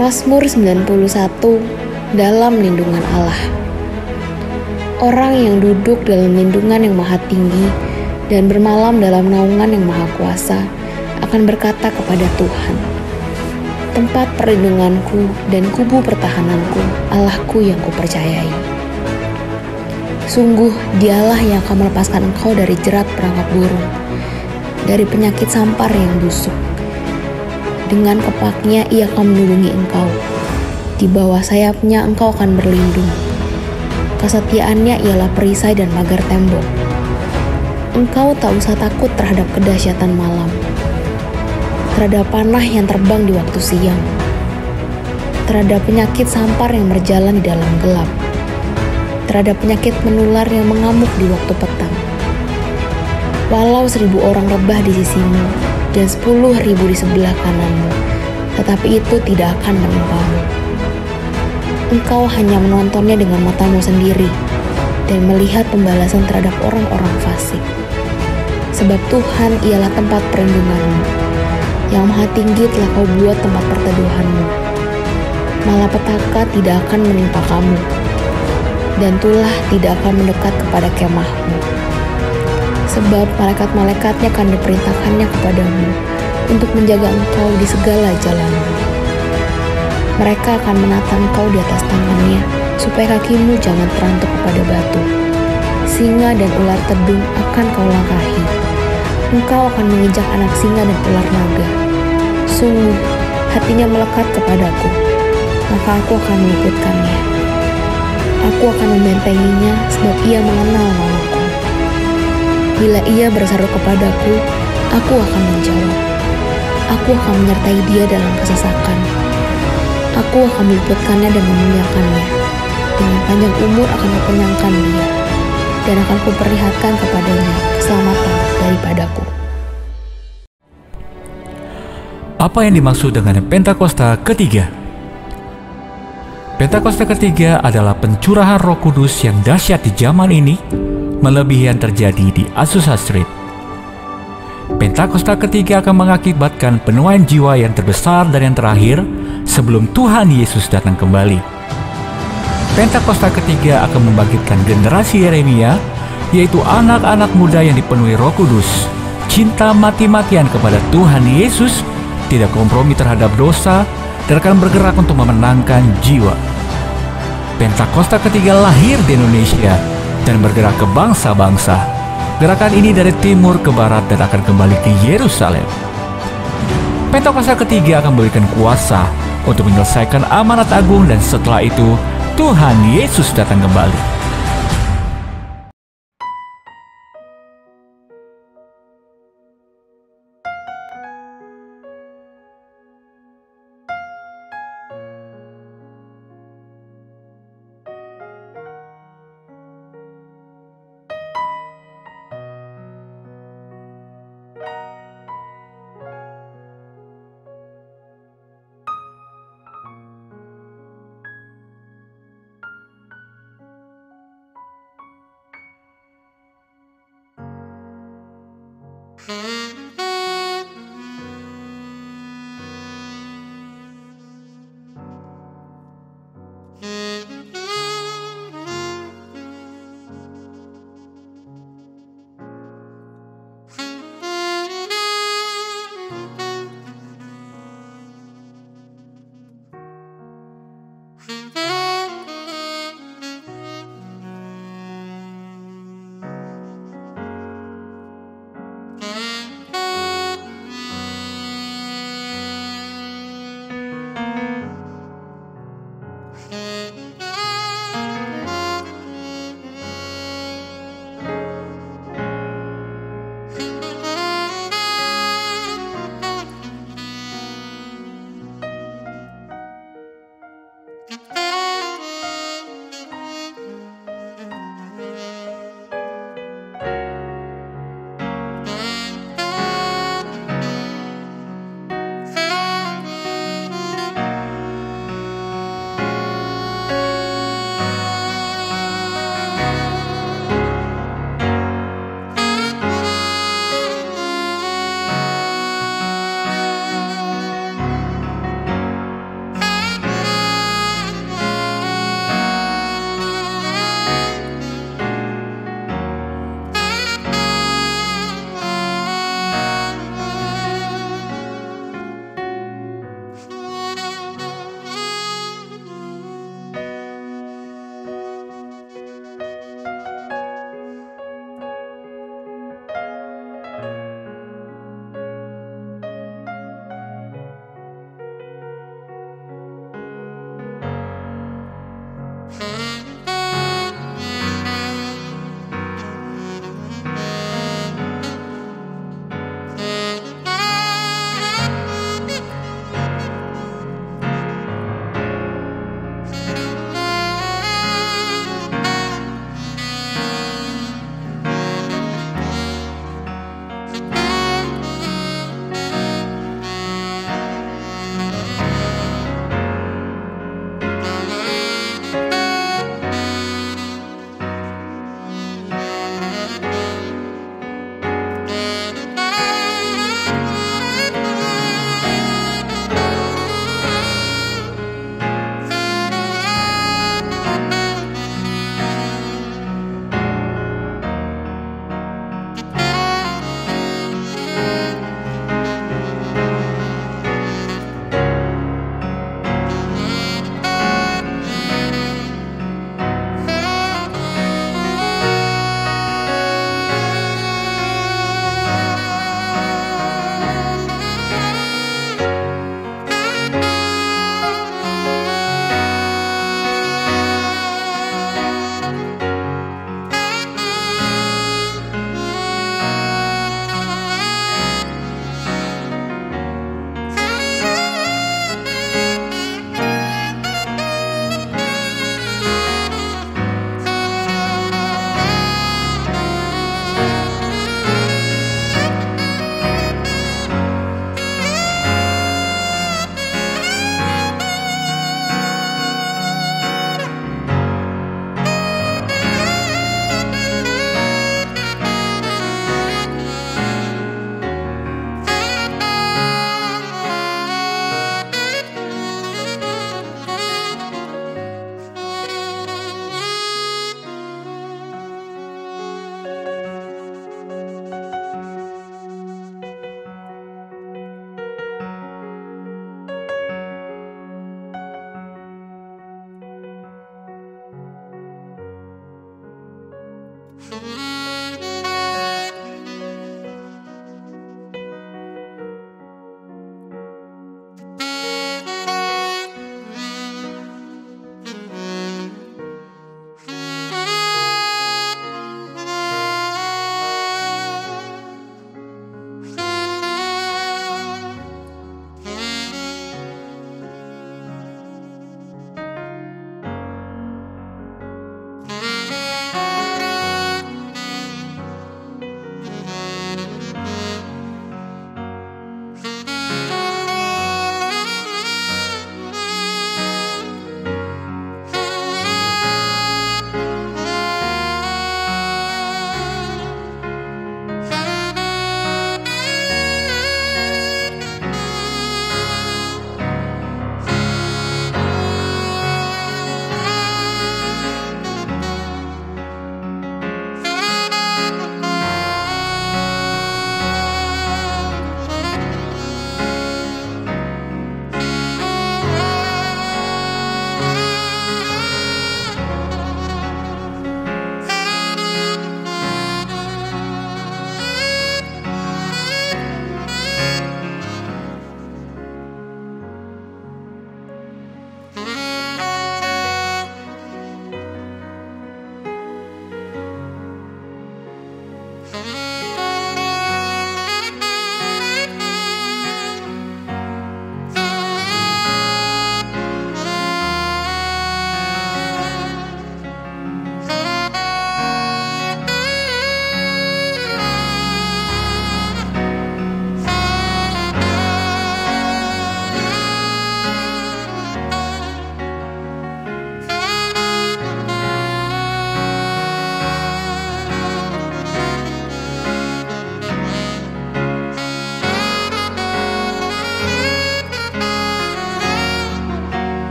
Mazmur 91, dalam lindungan Allah. Orang yang duduk dalam lindungan yang maha tinggi dan bermalam dalam naungan yang maha kuasa akan berkata kepada Tuhan, tempat perlindunganku dan kubu pertahananku, Allahku yang kupercayai. Sungguh dialah yang akan melepaskan engkau dari jerat perangkap burung, dari penyakit sampar yang busuk. Dengan kepaknya ia akan melindungi engkau. Di bawah sayapnya engkau akan berlindung. Kesetiaannya ialah perisai dan pagar tembok. Engkau tak usah takut terhadap kedahsyatan malam, terhadap panah yang terbang di waktu siang, terhadap penyakit sampar yang berjalan di dalam gelap, terhadap penyakit menular yang mengamuk di waktu petang. Walau 1.000 orang rebah di sisimu dan 10.000 di sebelah kananmu, tetapi itu tidak akan menimpamu. Engkau hanya menontonnya dengan matamu sendiri dan melihat pembalasan terhadap orang-orang fasik. Sebab Tuhan ialah tempat perlindunganmu, yang maha tinggi telah kau buat tempat perteduhanmu. Malapetaka tidak akan menimpa kamu, dan tulah tidak akan mendekat kepada kemahmu. Sebab malaikat-malaikatnya akan diperintahkannya kepadamu untuk menjaga engkau di segala jalanmu. Mereka akan menata engkau di atas tangannya, supaya kakimu jangan terantuk kepada batu. Singa dan ular tedung akan kau langkahi. Engkau akan menginjak anak singa dan ular naga. Sungguh, hatinya melekat kepadaku, maka aku akan meluputkannya. Aku akan membentenginya, sebab ia mengenal namaku. Bila ia berseru kepadaku, aku akan menjawab. Aku akan menyertai dia dalam kesesakan. Aku akan meluputkannya dan memuliakannya. Dengan panjang umur akan kukenyangkan dia, dan akan kuperlihatkan kepadanya keselamatan daripadaku. Apa yang dimaksud dengan Pentakosta ketiga? Pentakosta ketiga adalah pencurahan Roh Kudus yang dahsyat di zaman ini, melebihi yang terjadi di Azusa Street. Pentakosta ketiga akan mengakibatkan penuaian jiwa yang terbesar dan yang terakhir sebelum Tuhan Yesus datang kembali. Pentakosta ketiga akan membangkitkan generasi Yeremia, yaitu anak-anak muda yang dipenuhi Roh Kudus, cinta mati-matian kepada Tuhan Yesus, tidak kompromi terhadap dosa, dan akan bergerak untuk memenangkan jiwa. Pentakosta ketiga lahir di Indonesia dan bergerak ke bangsa-bangsa. Gerakan ini dari timur ke barat dan akan kembali ke Yerusalem. Pentakosta ketiga akan memberikan kuasa untuk menyelesaikan amanat agung, dan setelah itu Tuhan Yesus datang kembali.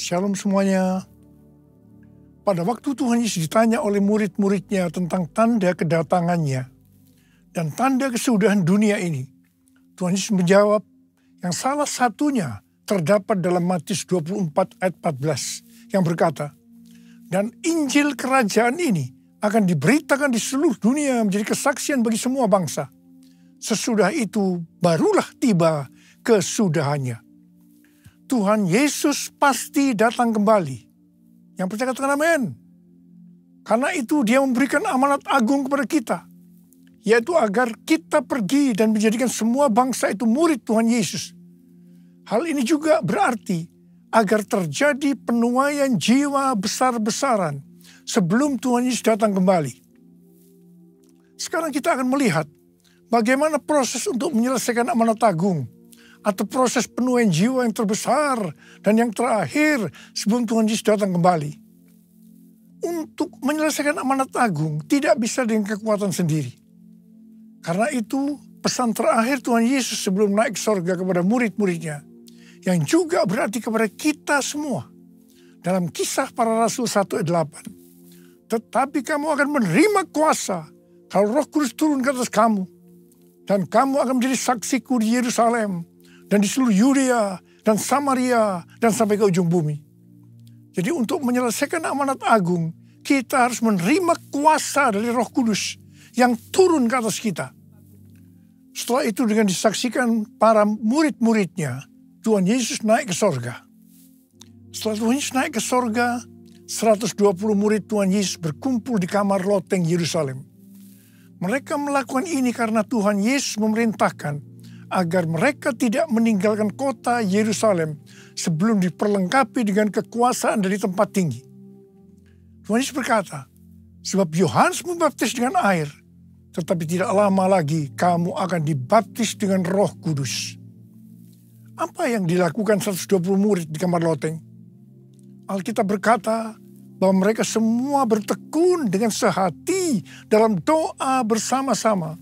Shalom semuanya. Pada waktu Tuhan Yesus ditanya oleh murid-muridnya tentang tanda kedatangannya dan tanda kesudahan dunia ini, Tuhan Yesus menjawab yang salah satunya terdapat dalam Matius 24 ayat 14 yang berkata, "Dan Injil kerajaan ini akan diberitakan di seluruh dunia menjadi kesaksian bagi semua bangsa. Sesudah itu barulah tiba kesudahannya." Tuhan Yesus pasti datang kembali. Yang percaya katakan amin. Karena itu dia memberikan amanat agung kepada kita, yaitu agar kita pergi dan menjadikan semua bangsa itu murid Tuhan Yesus. Hal ini juga berarti agar terjadi penuaian jiwa besar-besaran sebelum Tuhan Yesus datang kembali. Sekarang kita akan melihat bagaimana proses untuk menyelesaikan amanat agung atau proses penuaian jiwa yang terbesar dan yang terakhir sebelum Tuhan Yesus datang kembali. Untuk menyelesaikan amanat agung tidak bisa dengan kekuatan sendiri. Karena itu pesan terakhir Tuhan Yesus sebelum naik ke sorga kepada murid-muridnya, yang juga berarti kepada kita semua. Dalam Kisah Para Rasul 1 ayat 8. "Tetapi kamu akan menerima kuasa kalau Roh Kudus turun ke atas kamu. Dan kamu akan menjadi saksiku di Yerusalem dan di seluruh Yudea dan Samaria dan sampai ke ujung bumi." Jadi untuk menyelesaikan amanat agung, kita harus menerima kuasa dari Roh Kudus yang turun ke atas kita. Setelah itu dengan disaksikan para murid-muridnya, Tuhan Yesus naik ke sorga. Setelah Tuhan Yesus naik ke sorga, 120 murid Tuhan Yesus berkumpul di kamar loteng Yerusalem. Mereka melakukan ini karena Tuhan Yesus memerintahkan agar mereka tidak meninggalkan kota Yerusalem sebelum diperlengkapi dengan kekuasaan dari tempat tinggi. Tuhan Yesus berkata, "Sebab Yohanes membaptis dengan air, tetapi tidak lama lagi kamu akan dibaptis dengan Roh Kudus." Apa yang dilakukan 120 murid di kamar loteng? Alkitab berkata bahwa mereka semua bertekun dengan sehati dalam doa bersama-sama.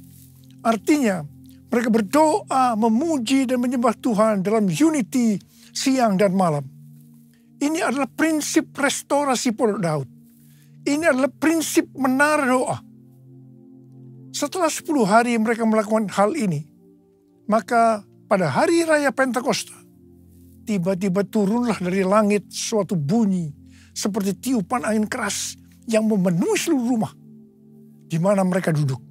Artinya, mereka berdoa, memuji dan menyembah Tuhan dalam unity siang dan malam. Ini adalah prinsip restorasi Pondok Daud. Ini adalah prinsip menara doa. Setelah 10 hari mereka melakukan hal ini, maka pada hari raya Pentakosta, tiba-tiba turunlah dari langit suatu bunyi seperti tiupan angin keras yang memenuhi seluruh rumah di mana mereka duduk.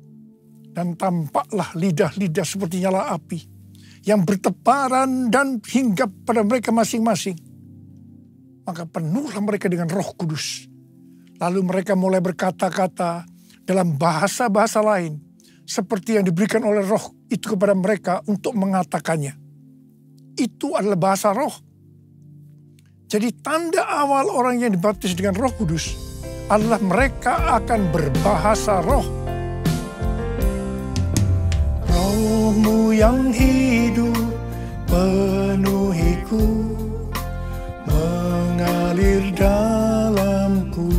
Dan tampaklah lidah-lidah seperti nyala api yang bertebaran dan hinggap pada mereka masing-masing. Maka penuhlah mereka dengan Roh Kudus. Lalu mereka mulai berkata-kata dalam bahasa-bahasa lain seperti yang diberikan oleh Roh itu kepada mereka untuk mengatakannya. Itu adalah bahasa roh. Jadi tanda awal orang yang dibaptis dengan Roh Kudus adalah mereka akan berbahasa roh. Roh-Mu yang hidup penuhiku, mengalir dalamku.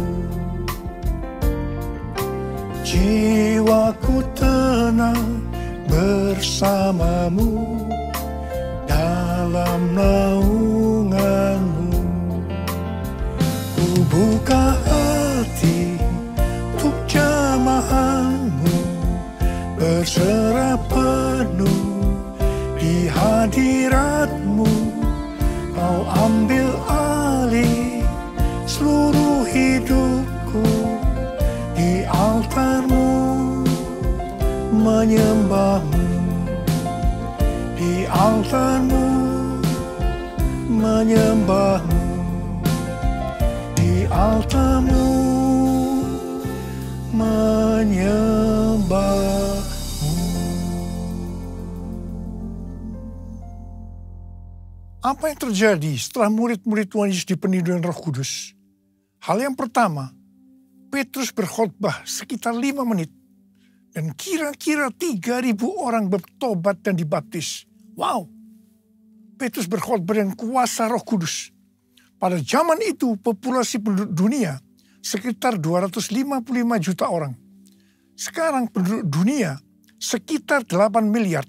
Jiwaku tenang bersamamu dalam naungan-Mu. Ku buka hati untuk jamahan-Mu, berserah penuh di hadirat-Mu. Kau ambil alih seluruh hidupku, di altar-Mu menyembah-Mu, di altar-Mu menyembah-Mu, di altar-Mu menyembah-Mu. Apa yang terjadi setelah murid-murid Tuhan Yesus dipenuhi dengan Roh Kudus? Hal yang pertama, Petrus berkhotbah sekitar 5 menit. Dan kira-kira 3.000 orang bertobat dan dibaptis. Wow. Petrus berkhotbah dengan kuasa Roh Kudus. Pada zaman itu populasi penduduk dunia sekitar 255 juta orang. Sekarang penduduk dunia sekitar 8 miliar.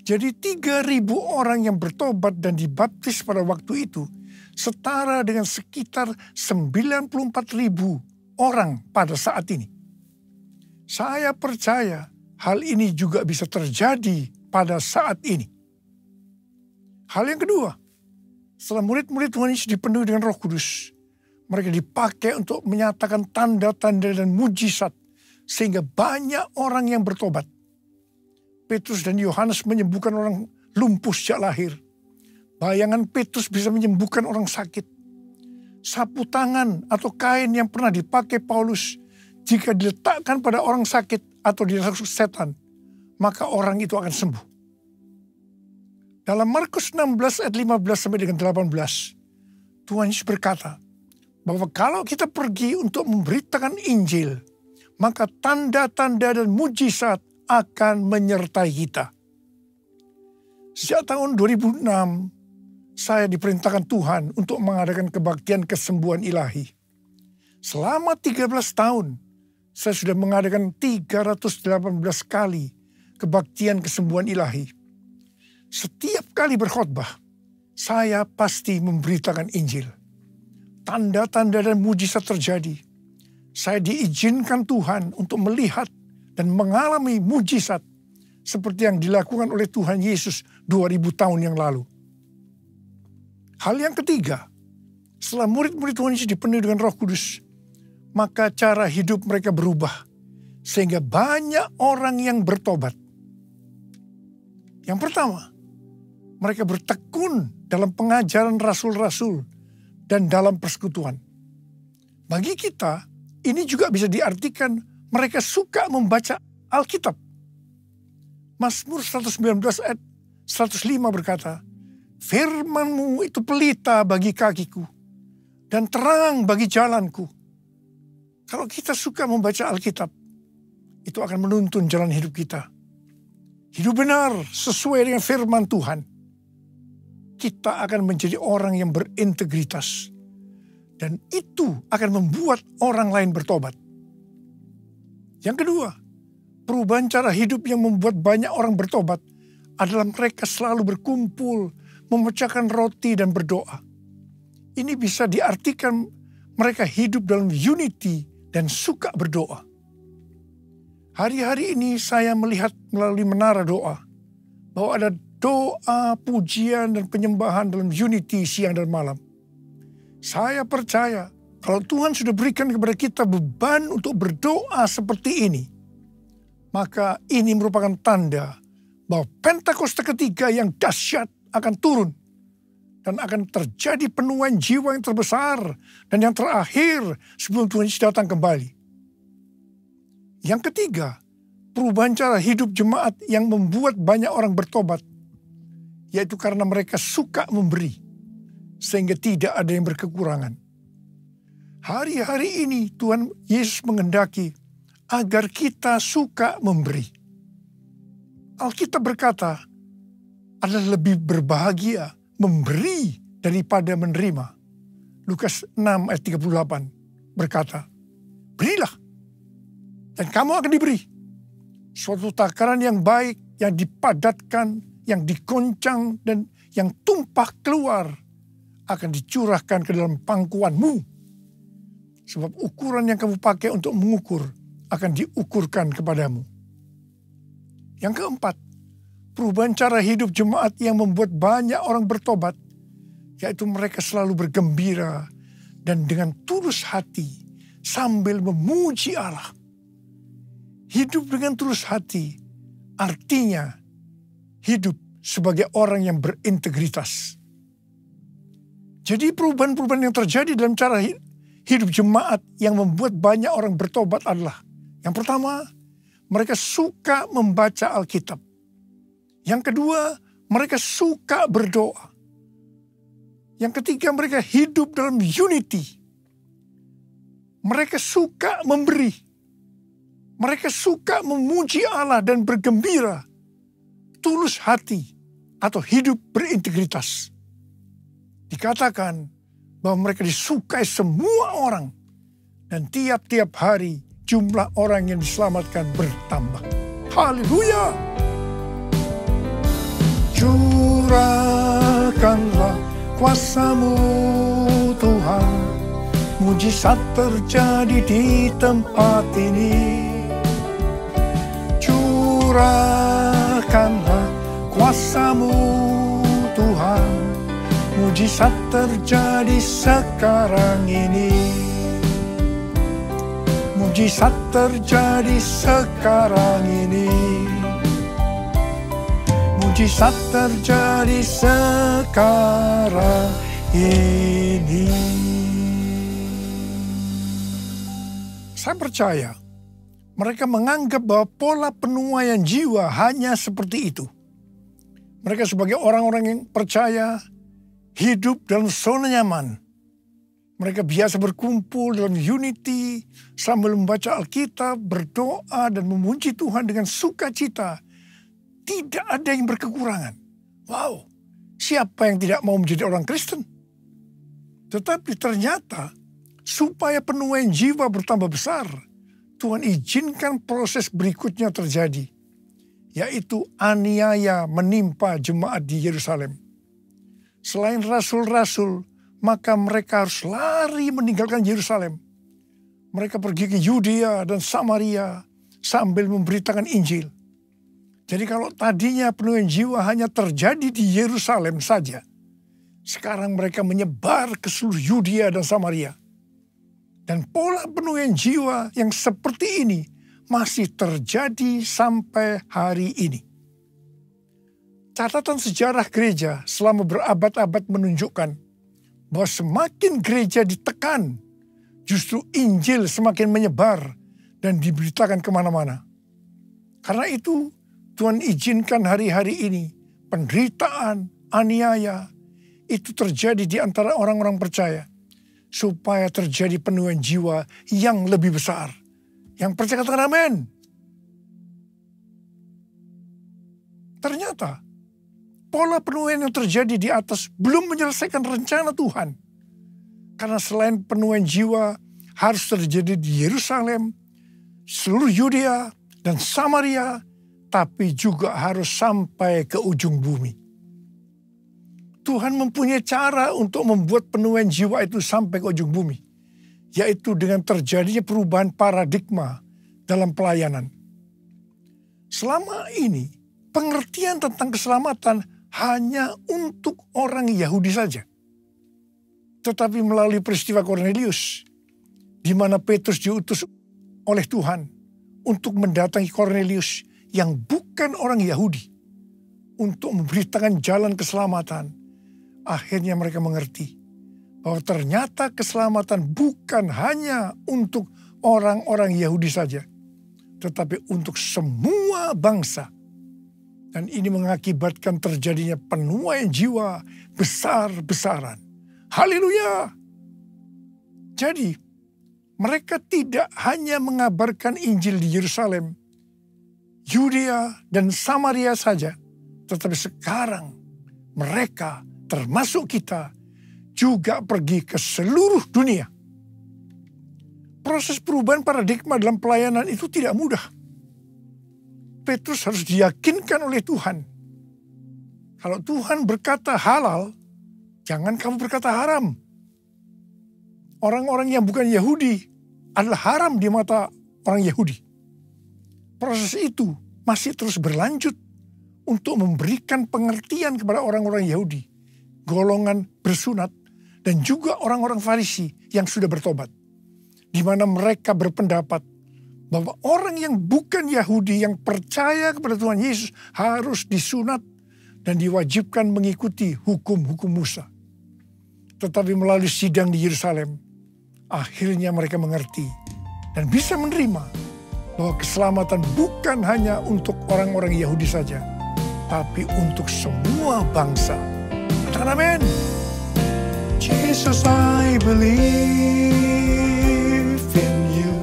Jadi 3.000 orang yang bertobat dan dibaptis pada waktu itu setara dengan sekitar 94.000 orang pada saat ini. Saya percaya hal ini juga bisa terjadi pada saat ini. Hal yang kedua, setelah murid-murid Tuhan Yesus dipenuhi dengan Roh Kudus, mereka dipakai untuk menyatakan tanda-tanda dan mujizat sehingga banyak orang yang bertobat. Petrus dan Yohanes menyembuhkan orang lumpuh sejak lahir. Bayangan Petrus bisa menyembuhkan orang sakit. Sapu tangan atau kain yang pernah dipakai Paulus, jika diletakkan pada orang sakit atau dirasuk setan, maka orang itu akan sembuh. Dalam Markus 16 ayat 15 sampai dengan 18, Tuhan Yesus berkata bahwa kalau kita pergi untuk memberitakan Injil, maka tanda-tanda dan mujizat akan menyertai kita. Sejak tahun 2006, saya diperintahkan Tuhan untuk mengadakan kebaktian kesembuhan ilahi. Selama 13 tahun, saya sudah mengadakan 318 kali kebaktian kesembuhan ilahi. Setiap kali berkhotbah, saya pasti memberitakan Injil. Tanda-tanda dan mujizat terjadi. Saya diizinkan Tuhan untuk melihat dan mengalami mujizat seperti yang dilakukan oleh Tuhan Yesus 2000 tahun yang lalu. Hal yang ketiga, setelah murid-murid Tuhan Yesus dipenuhi dengan Roh Kudus, maka cara hidup mereka berubah sehingga banyak orang yang bertobat. Yang pertama, mereka bertekun dalam pengajaran rasul-rasul dan dalam persekutuan. Bagi kita, ini juga bisa diartikan mereka suka membaca Alkitab. Mazmur 119 ayat 105 berkata, "Firman-Mu itu pelita bagi kakiku dan terang bagi jalanku." Kalau kita suka membaca Alkitab, itu akan menuntun jalan hidup kita. Hidup benar sesuai dengan firman Tuhan. Kita akan menjadi orang yang berintegritas. Dan itu akan membuat orang lain bertobat. Yang kedua, perubahan cara hidup yang membuat banyak orang bertobat adalah mereka selalu berkumpul, memecahkan roti dan berdoa. Ini bisa diartikan mereka hidup dalam unity dan suka berdoa. Hari-hari ini saya melihat melalui menara doa bahwa ada doa, pujian, dan penyembahan dalam unity siang dan malam. Saya percaya kalau Tuhan sudah berikan kepada kita beban untuk berdoa seperti ini, maka ini merupakan tanda bahwa Pentakosta ketiga yang dahsyat akan turun. Dan akan terjadi penuaian jiwa yang terbesar dan yang terakhir sebelum Tuhan Yesus datang kembali. Yang ketiga, perubahan cara hidup jemaat yang membuat banyak orang bertobat, yaitu karena mereka suka memberi, sehingga tidak ada yang berkekurangan. Hari-hari ini Tuhan Yesus menghendaki agar kita suka memberi. Alkitab berkata, adalah lebih berbahagia memberi daripada menerima. Lukas 6 ayat 38 berkata, "Berilah, dan kamu akan diberi. Suatu takaran yang baik, yang dipadatkan, yang dikoncang, dan yang tumpah keluar akan dicurahkan ke dalam pangkuanmu. Sebab ukuran yang kamu pakai untuk mengukur akan diukurkan kepadamu." Yang keempat, perubahan cara hidup jemaat yang membuat banyak orang bertobat, yaitu mereka selalu bergembira dan dengan tulus hati sambil memuji Allah. Hidup dengan tulus hati artinya hidup sebagai orang yang berintegritas. Jadi perubahan-perubahan yang terjadi dalam cara hidup jemaat yang membuat banyak orang bertobat adalah, yang pertama, mereka suka membaca Alkitab. Yang kedua, mereka suka berdoa. Yang ketiga, mereka hidup dalam unity. Mereka suka memberi. Mereka suka memuji Allah dan bergembira, tulus hati atau hidup berintegritas. Dikatakan bahwa mereka disukai semua orang dan tiap-tiap hari jumlah orang yang diselamatkan bertambah. Haleluya! Curahkanlah kuasa-Mu Tuhan, mujizat terjadi di tempat ini. Curahkanlah kuasa-Mu Tuhan, mujizat terjadi sekarang ini. Mujizat terjadi sekarang ini. Mujizat terjadi sekarang ini. Saya percaya mereka menganggap bahwa pola penuaian jiwa hanya seperti itu. Mereka sebagai orang-orang yang percaya hidup dalam zona nyaman. Mereka biasa berkumpul dalam unity sambil membaca Alkitab, berdoa dan memuji Tuhan dengan sukacita. Tidak ada yang berkekurangan. Wow, siapa yang tidak mau menjadi orang Kristen? Tetapi ternyata supaya penuaian jiwa bertambah besar, Tuhan izinkan proses berikutnya terjadi, yaitu aniaya menimpa jemaat di Yerusalem. Selain rasul-rasul, maka mereka harus lari meninggalkan Yerusalem. Mereka pergi ke Yudea dan Samaria sambil memberitakan Injil. Jadi kalau tadinya penuaian jiwa hanya terjadi di Yerusalem saja, sekarang mereka menyebar ke seluruh Yudea dan Samaria. Dan pola penuaian jiwa yang seperti ini masih terjadi sampai hari ini. Catatan sejarah gereja selama berabad-abad menunjukkan bahwa semakin gereja ditekan, justru Injil semakin menyebar dan diberitakan kemana-mana. Karena itu Tuhan izinkan hari-hari ini penderitaan, aniaya itu terjadi di antara orang-orang percaya, supaya terjadi penuaian jiwa yang lebih besar. Yang percaya katakan amin. Ternyata pola penuaian yang terjadi di atas belum menyelesaikan rencana Tuhan. Karena selain penuaian jiwa harus terjadi di Yerusalem, seluruh Yudea dan Samaria, tapi juga harus sampai ke ujung bumi. Tuhan mempunyai cara untuk membuat penuaian jiwa itu sampai ke ujung bumi, yaitu dengan terjadinya perubahan paradigma dalam pelayanan. Selama ini, pengertian tentang keselamatan hanya untuk orang Yahudi saja. Tetapi melalui peristiwa Kornelius, di mana Petrus diutus oleh Tuhan untuk mendatangi Kornelius yang bukan orang Yahudi, untuk memberitakan jalan keselamatan, akhirnya mereka mengerti bahwa ternyata keselamatan bukan hanya untuk orang-orang Yahudi saja, tetapi untuk semua bangsa. Dan ini mengakibatkan terjadinya penuaian jiwa besar-besaran. Haleluya! Jadi, mereka tidak hanya mengabarkan Injil di Yerusalem, Yudea dan Samaria saja, tetapi sekarang mereka, termasuk kita, juga pergi ke seluruh dunia. Proses perubahan paradigma dalam pelayanan itu tidak mudah. Petrus harus diyakinkan oleh Tuhan. Kalau Tuhan berkata halal, jangan kamu berkata haram. Orang-orang yang bukan Yahudi adalah haram di mata orang Yahudi. Proses itu masih terus berlanjut untuk memberikan pengertian kepada orang-orang Yahudi, golongan bersunat, dan juga orang-orang Farisi yang sudah bertobat. Di mana mereka berpendapat bahwa orang yang bukan Yahudi yang percaya kepada Tuhan Yesus harus disunat dan diwajibkan mengikuti hukum-hukum Musa. Tetapi melalui sidang di Yerusalem, akhirnya mereka mengerti dan bisa menerima bahwa keselamatan bukan hanya untuk orang-orang Yahudi saja, tapi untuk semua bangsa. Katakan amin. Jesus, I believe in you.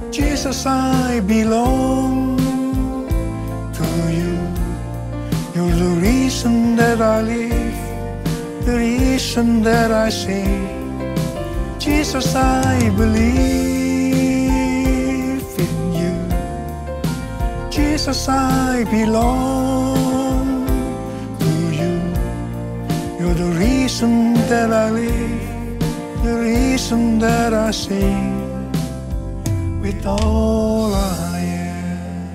Jesus, I belong to you. You're the reason that I live, the reason that I sing. Jesus, I believe in you. Jesus, I belong to you. You're the reason that I live, the reason that I sing with all I am.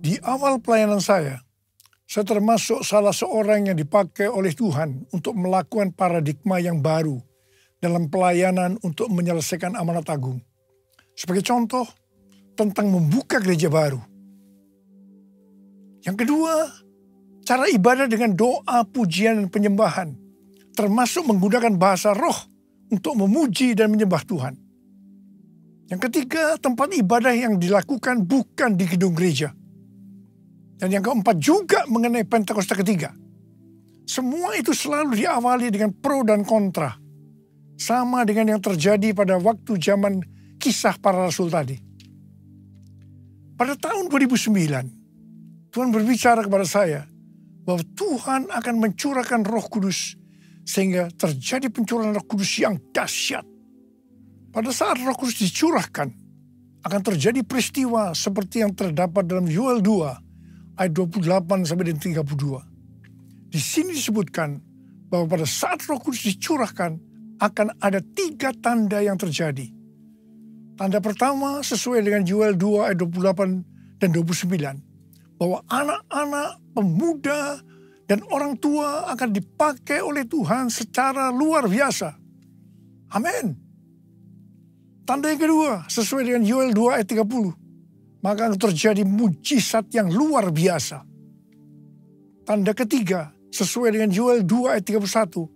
Di awal pelayanan saya termasuk salah seorang yang dipakai oleh Tuhan untuk melakukan paradigma yang baru dalam pelayanan untuk menyelesaikan amanat agung. Sebagai contoh, tentang membuka gereja baru. Yang kedua, cara ibadah dengan doa, pujian, dan penyembahan, termasuk menggunakan bahasa roh untuk memuji dan menyembah Tuhan. Yang ketiga, tempat ibadah yang dilakukan bukan di gedung gereja. Dan yang keempat juga mengenai Pentakosta ketiga. Semua itu selalu diawali dengan pro dan kontra. Sama dengan yang terjadi pada waktu zaman kisah para rasul tadi. Pada tahun 2009, Tuhan berbicara kepada saya bahwa Tuhan akan mencurahkan Roh Kudus sehingga terjadi pencurahan Roh Kudus yang dahsyat. Pada saat Roh Kudus dicurahkan, akan terjadi peristiwa seperti yang terdapat dalam Yoel 2 ayat 28 sampai dengan 32. Di sini disebutkan bahwa pada saat Roh Kudus dicurahkan akan ada 3 tanda yang terjadi. Tanda pertama sesuai dengan Yoel 2 ayat 28 dan 29. Bahwa anak-anak, pemuda, dan orang tua akan dipakai oleh Tuhan secara luar biasa. Amin. Tanda yang kedua sesuai dengan Yoel 2 ayat 30. Maka akan terjadi mujizat yang luar biasa. Tanda ketiga sesuai dengan Yoel 2 ayat 31.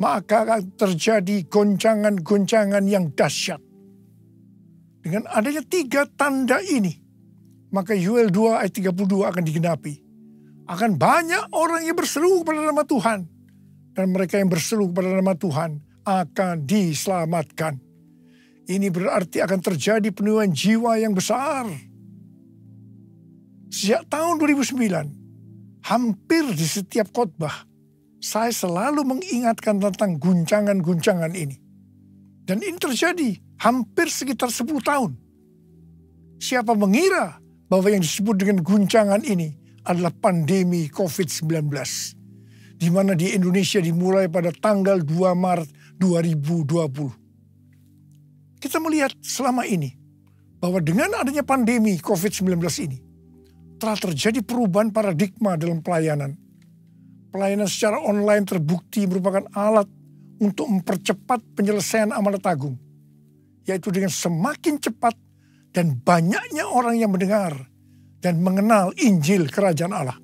Maka akan terjadi goncangan-goncangan yang dahsyat. Dengan adanya 3 tanda ini, maka Yoel 2 ayat 32 akan digenapi. Akan banyak orang yang berseru kepada nama Tuhan. Dan mereka yang berseru kepada nama Tuhan akan diselamatkan. Ini berarti akan terjadi penuaian jiwa yang besar. Sejak tahun 2009, hampir di setiap khotbah, saya selalu mengingatkan tentang guncangan-guncangan ini. Dan ini terjadi hampir sekitar 10 tahun. Siapa mengira bahwa yang disebut dengan guncangan ini adalah pandemi COVID-19. Di mana di Indonesia dimulai pada tanggal 2 Maret 2020. Kita melihat selama ini bahwa dengan adanya pandemi COVID-19 ini, telah terjadi perubahan paradigma dalam pelayanan. Pelayanan secara online terbukti merupakan alat untuk mempercepat penyelesaian amanat agung. Yaitu dengan semakin cepat dan banyaknya orang yang mendengar dan mengenal Injil Kerajaan Allah.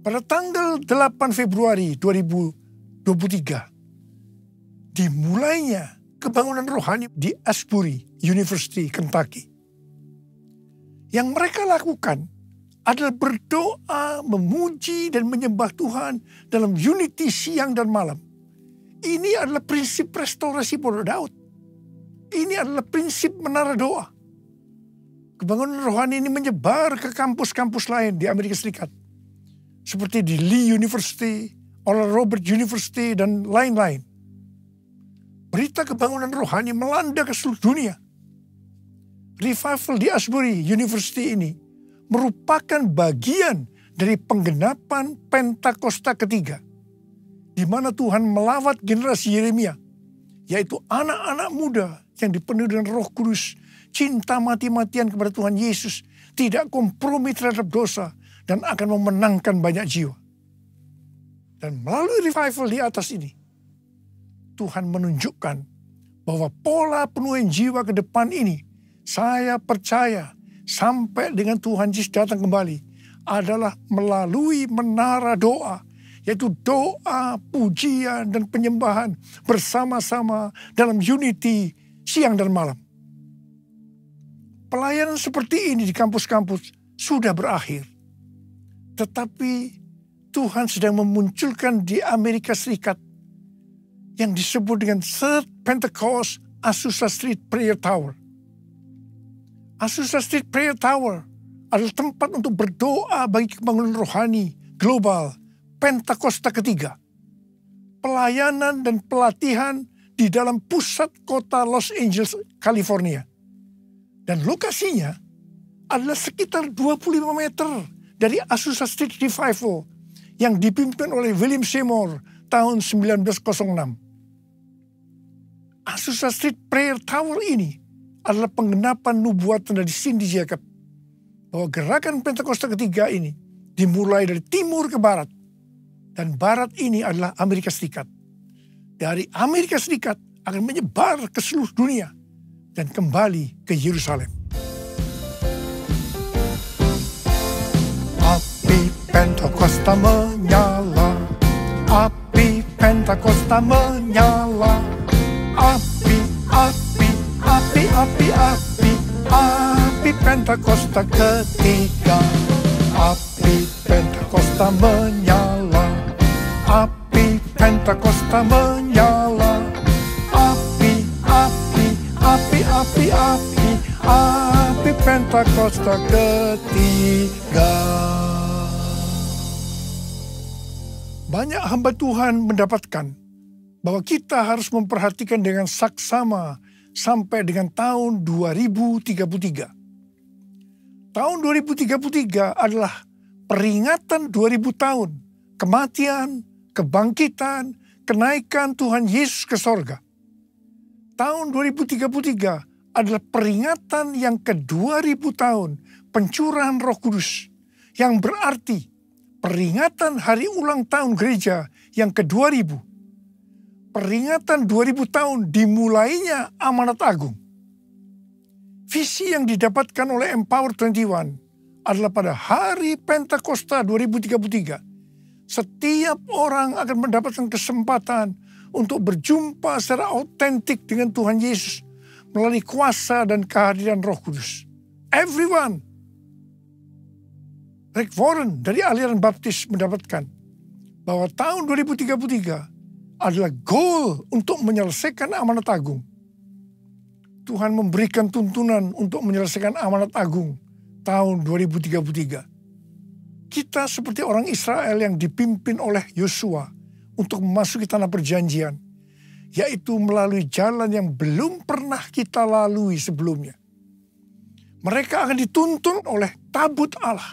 Pada tanggal 8 Februari 2023, dimulainya kebangunan rohani di Asbury University, Kentucky. Yang mereka lakukan adalah berdoa, memuji, dan menyembah Tuhan dalam unity siang dan malam. Ini adalah prinsip restorasi Pondok Daud. Ini adalah prinsip menara doa. Kebangunan rohani ini menyebar ke kampus-kampus lain di Amerika Serikat. Seperti di Lee University, Oral Roberts University, dan lain-lain. Berita kebangunan rohani melanda ke seluruh dunia. Revival di Asbury University ini merupakan bagian dari penggenapan Pentakosta ketiga, di mana Tuhan melawat generasi Yeremia, yaitu anak-anak muda yang dipenuhi dengan Roh Kudus, cinta mati-matian kepada Tuhan Yesus, tidak kompromi terhadap dosa, dan akan memenangkan banyak jiwa. Dan melalui revival di atas ini, Tuhan menunjukkan bahwa pola penuaian jiwa ke depan ini, saya percaya sampai dengan Tuhan Yesus datang kembali, adalah melalui menara doa, yaitu doa, pujian, dan penyembahan bersama-sama dalam unity siang dan malam. Pelayanan seperti ini di kampus-kampus sudah berakhir. Tetapi Tuhan sedang memunculkan di Amerika Serikat yang disebut dengan Third Pentecost Azusa Street Prayer Tower. Azusa Street Prayer Tower adalah tempat untuk berdoa bagi kebangunan rohani global Pentakosta ketiga. Pelayanan dan pelatihan di dalam pusat kota Los Angeles, California. Dan lokasinya adalah sekitar 25 meter dari Azusa Street Revival yang dipimpin oleh William Seymour tahun 1906. Azusa Street Prayer Tower ini adalah penggenapan nubuatan dari Cindy Jacob bahwa gerakan Pentakosta ketiga ini dimulai dari timur ke barat, dan barat ini adalah Amerika Serikat. Dari Amerika Serikat akan menyebar ke seluruh dunia dan kembali ke Yerusalem. Api Pentakosta menyala, api Pentakosta menyala, api, api, api, api, api, api Pentakosta ketiga. Api Pentakosta menyala, api Pentakosta menyala, api, api, api, api, api, api Pentakosta ketiga. Banyak hamba Tuhan mendapatkan bahwa kita harus memperhatikan dengan saksama sampai dengan tahun 2033. Tahun 2033 adalah peringatan 2000 tahun kematian, kebangkitan, kenaikan Tuhan Yesus ke sorga. Tahun 2033 adalah peringatan yang ke-2000 tahun pencurahan Roh Kudus, yang berarti peringatan hari ulang tahun gereja yang ke-2000. Peringatan 2000 tahun dimulainya amanat agung. Visi yang didapatkan oleh Empower 21 adalah pada hari Pentakosta 2033. Setiap orang akan mendapatkan kesempatan untuk berjumpa secara autentik dengan Tuhan Yesus melalui kuasa dan kehadiran Roh Kudus. Everyone. Rick Warren dari aliran Baptis mendapatkan bahwa tahun 2033 adalah goal untuk menyelesaikan amanat agung. Tuhan memberikan tuntunan untuk menyelesaikan amanat agung tahun 2033. Kita seperti orang Israel yang dipimpin oleh Yosua untuk memasuki tanah perjanjian, yaitu melalui jalan yang belum pernah kita lalui sebelumnya. Mereka akan dituntun oleh tabut Allah.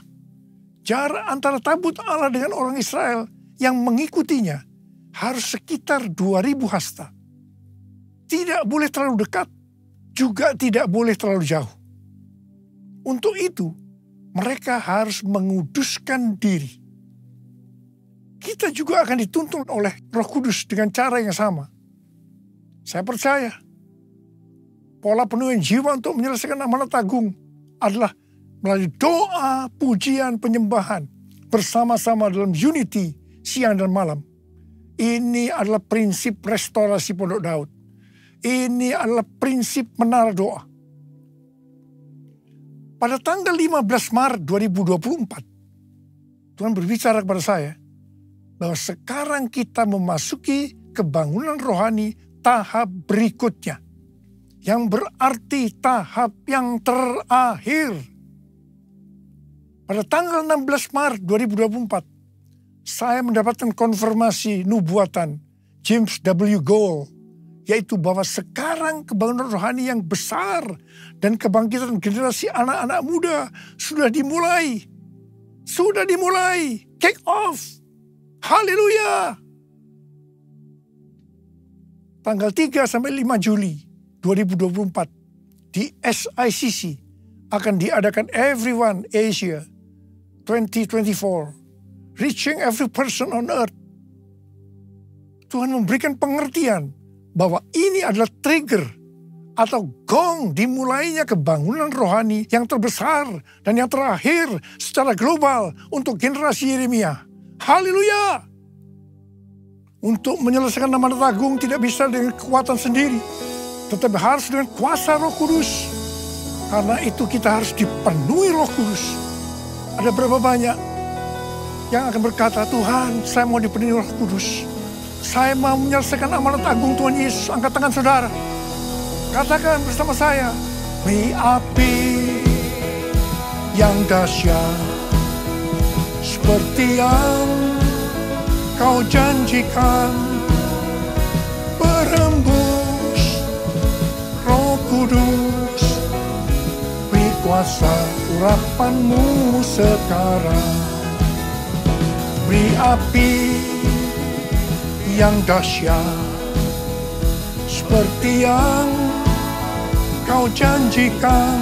Jarak antara tabut Allah dengan orang Israel yang mengikutinya harus sekitar 2000 hasta. Tidak boleh terlalu dekat, juga tidak boleh terlalu jauh. Untuk itu, mereka harus menguduskan diri. Kita juga akan dituntun oleh Roh Kudus dengan cara yang sama. Saya percaya, pola penuhan jiwa untuk menyelesaikan amanat agung adalah melalui doa, pujian, penyembahan, bersama-sama dalam unity, siang dan malam. Ini adalah prinsip restorasi Pondok Daud. Ini adalah prinsip menara doa. Pada tanggal 15 Maret 2024, Tuhan berbicara kepada saya bahwa sekarang kita memasuki kebangunan rohani tahap berikutnya, yang berarti tahap yang terakhir. Pada tanggal 16 Maret 2024, saya mendapatkan konfirmasi nubuatan James W. Gould, yaitu bahwa sekarang kebangunan rohani yang besar dan kebangkitan generasi anak-anak muda sudah dimulai. Sudah dimulai. Kick off. Haleluya. Tanggal 3 sampai 5 Juli 2024 di SICC akan diadakan Everyone Asia 2024. Reaching every person on earth. Tuhan memberikan pengertian bahwa ini adalah trigger atau gong dimulainya kebangunan rohani yang terbesar dan yang terakhir secara global untuk generasi Yeremia. Haleluya! Untuk menyelesaikan amanat agung tidak bisa dengan kekuatan sendiri, tetapi harus dengan kuasa Roh Kudus. Karena itu kita harus dipenuhi Roh Kudus. Ada berapa banyak yang akan berkata, Tuhan, saya mau dipenuhi Roh Kudus. Saya mau menyelesaikan amanat agung Tuhan Yesus. Angkat tangan saudara. Katakan bersama saya, beri api yang dahsyat seperti yang kau janjikan, berembus Roh Kudus, beri kuasa urapanmu sekarang. Beri api yang dahsyat seperti yang kau janjikan,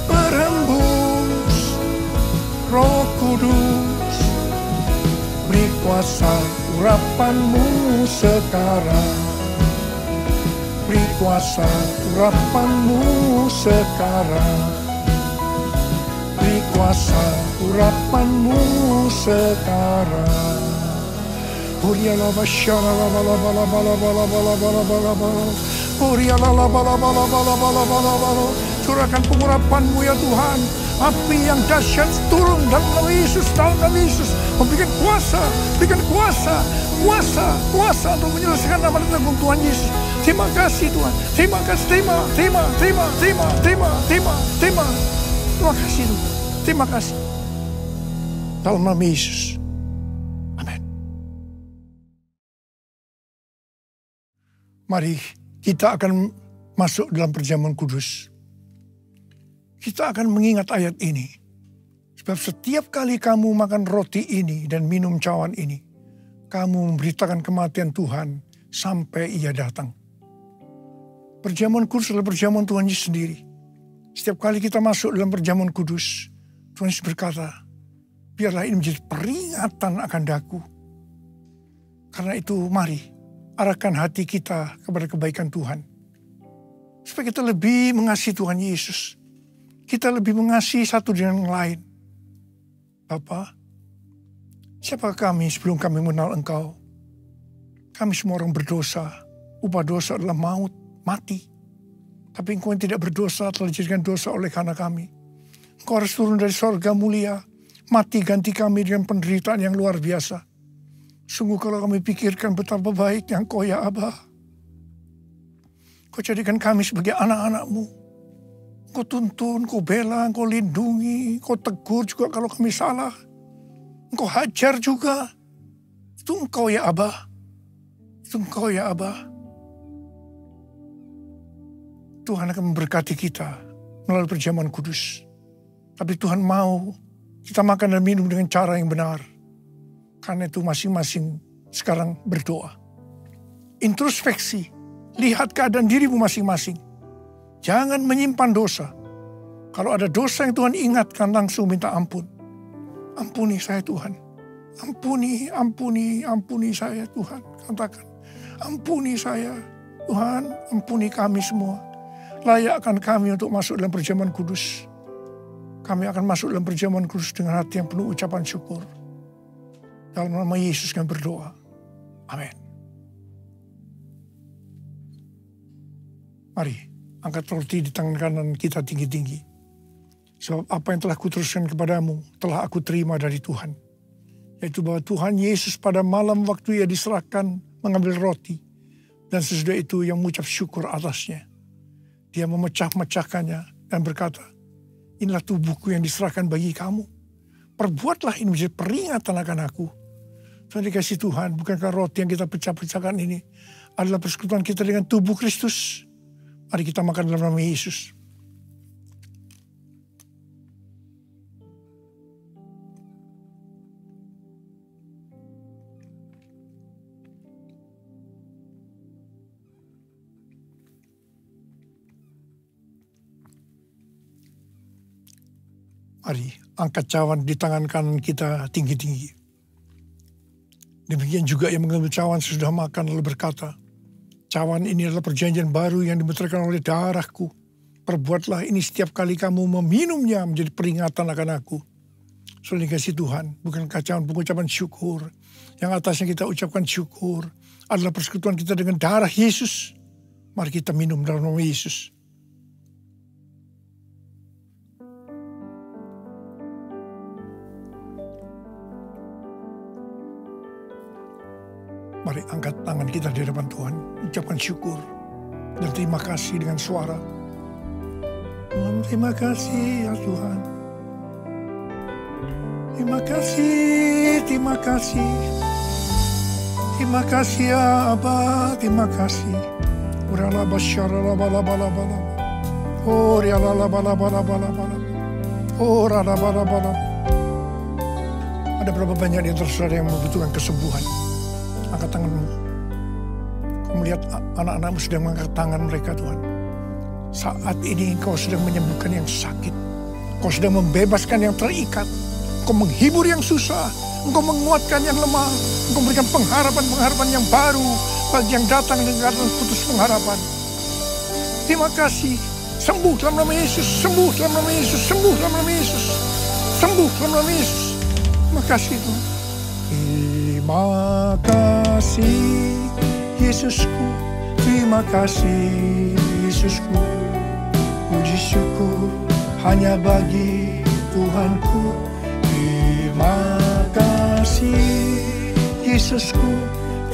berembus Roh Kudus, beri kuasa urapanmu sekarang. Beri kuasa urapanmu sekarang. Beri kuasa urapanmu sekarang. Curahkan pengurapan-Mu ya Tuhan. Api yang dahsyat turun dalam nama Yesus, dalam nama Yesus. Memberikan kuasa, berikan kuasa, kuasa untuk menyelesaikan amanat agung Tuhan Yesus. Terima kasih Tuhan, terima kasih, terima kasih Tuhan, terima kasih. Dalam nama Yesus. Amin. Mari kita akan masuk dalam perjamuan kudus. Kita akan mengingat ayat ini. Sebab setiap kali kamu makan roti ini dan minum cawan ini, kamu memberitakan kematian Tuhan sampai Ia datang. Perjamuan kudus adalah perjamuan Tuhan Yesus sendiri. Setiap kali kita masuk dalam perjamuan kudus, Tuhan Yesus berkata, biarlah ini menjadi peringatan akan daku. Karena itu mari arahkan hati kita kepada kebaikan Tuhan. Supaya kita lebih mengasihi Tuhan Yesus. Kita lebih mengasihi satu dengan yang lain. Bapa, siapa kami sebelum kami mengenal Engkau? Kami semua orang berdosa. Upah dosa adalah maut, mati. Tapi Engkau yang tidak berdosa telah dijadikan dosa oleh karena kami. Engkau harus turun dari sorga mulia. Mati ganti kami dengan penderitaan yang luar biasa. Sungguh kalau kami pikirkan betapa baiknya Engkau ya Abah. Kau jadikan kami sebagai anak-anak-Mu. Kau tuntun, kau bela, kau lindungi, kau tegur juga kalau kami salah. Kau hajar juga. Itu Engkau ya Abah. Itu Engkau ya Abah. Tuhan akan memberkati kita melalui perjamuan kudus. Tapi Tuhan mau kita makan dan minum dengan cara yang benar. Karena itu masing-masing sekarang berdoa. Introspeksi. Lihat keadaan dirimu masing-masing. Jangan menyimpan dosa. Kalau ada dosa yang Tuhan ingatkan, langsung minta ampun. Ampuni saya Tuhan. Ampuni saya Tuhan. Katakan, ampuni saya Tuhan, ampuni kami semua. Layakkan kami untuk masuk dalam perjamuan kudus. Kami akan masuk dalam perjamuan kudus dengan hati yang penuh ucapan syukur. Dalam nama Yesus kami berdoa. Amin. Mari. Angkat roti di tangan kanan kita tinggi-tinggi. Sebab apa yang telah kuteruskan kepadamu, telah aku terima dari Tuhan. Yaitu bahwa Tuhan Yesus pada malam waktu Ia diserahkan mengambil roti. Dan sesudah itu Ia mengucap syukur atasnya. Dia memecah-mecahkannya dan berkata, inilah tubuhku yang diserahkan bagi kamu. Perbuatlah ini menjadi peringatan akan aku. Tuhan dikasih Tuhan, bukankah roti yang kita pecah-pecahkan ini adalah persekutuan kita dengan tubuh Kristus? Mari kita makan dalam nama Yesus. Mari angkat cawan di tangan kanan kita tinggi-tinggi. Demikian juga yang mengambil cawan sesudah makan lalu berkata, cawan ini adalah perjanjian baru yang dimeteraikan oleh darahku. Perbuatlah ini setiap kali kamu meminumnya menjadi peringatan akan aku. Saudara kasih Tuhan, bukankah cawan pengucapan syukur yang atasnya kita ucapkan syukur adalah persekutuan kita dengan darah Yesus. Mari kita minum dalam nama Yesus. Mari angkat tangan kita di hadapan Tuhan, ucapkan syukur. Dan terima kasih dengan suara. Tuhan, terima kasih ya Tuhan. Terima kasih, terima kasih. Terima kasih ya Abah, terima kasih. Urala basyara bala bala bala. Oh riala bala bala bala bala. Oh rala bala bala. Ada berapa banyak di antara saudara yang membutuhkan kesembuhan? Angkat tanganmu. Kau melihat anak-anakmu sedang mengangkat tangan mereka, Tuhan. Saat ini Engkau sedang menyembuhkan yang sakit. Kau sedang membebaskan yang terikat. Engkau menghibur yang susah. Engkau menguatkan yang lemah. Engkau memberikan pengharapan-pengharapan yang baru bagi yang datang dengan keadaan putus pengharapan. Terima kasih. Sembuh dalam nama Yesus. Sembuh dalam nama Yesus. Sembuh dalam nama Yesus. Sembuh dalam nama Yesus. Terima kasih Tuhan. Terima kasih Yesusku. Terima kasih Yesusku. Puji syukur hanya bagi Tuhanku. Terima kasih Yesusku.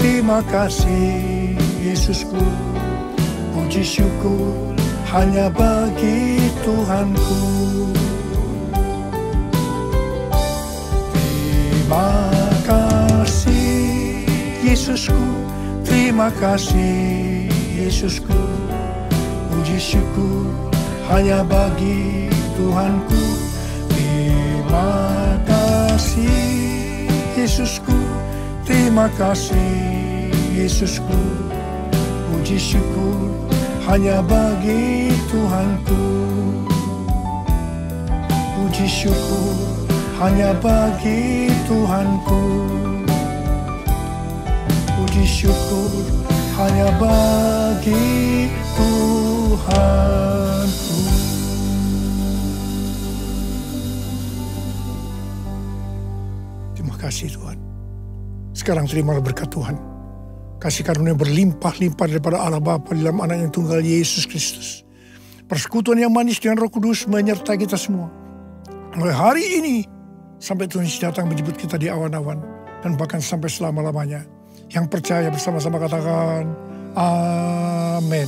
Terima kasih Yesusku. Puji syukur hanya bagi Tuhanku. Terima kasih Yesusku. Terima kasih Yesusku. Puji syukur hanya bagi Tuhanku. Terima kasih Yesusku. Terima kasih Yesusku. Puji syukur hanya bagi Tuhanku. Puji syukur hanya bagi Tuhanku. Puji syukur hanya bagi Tuhanku. Terima kasih Tuhan. Sekarang terimalah berkat Tuhan. Kasih karunia berlimpah-limpah daripada Allah Bapa dalam anak yang tunggal Yesus Kristus. Persekutuan yang manis dengan Roh Kudus menyertai kita semua. Mulai hari ini sampai Tuhan Yesus datang menjemput kita di awan-awan. Dan bahkan sampai selama-lamanya. Yang percaya bersama-sama katakan amin.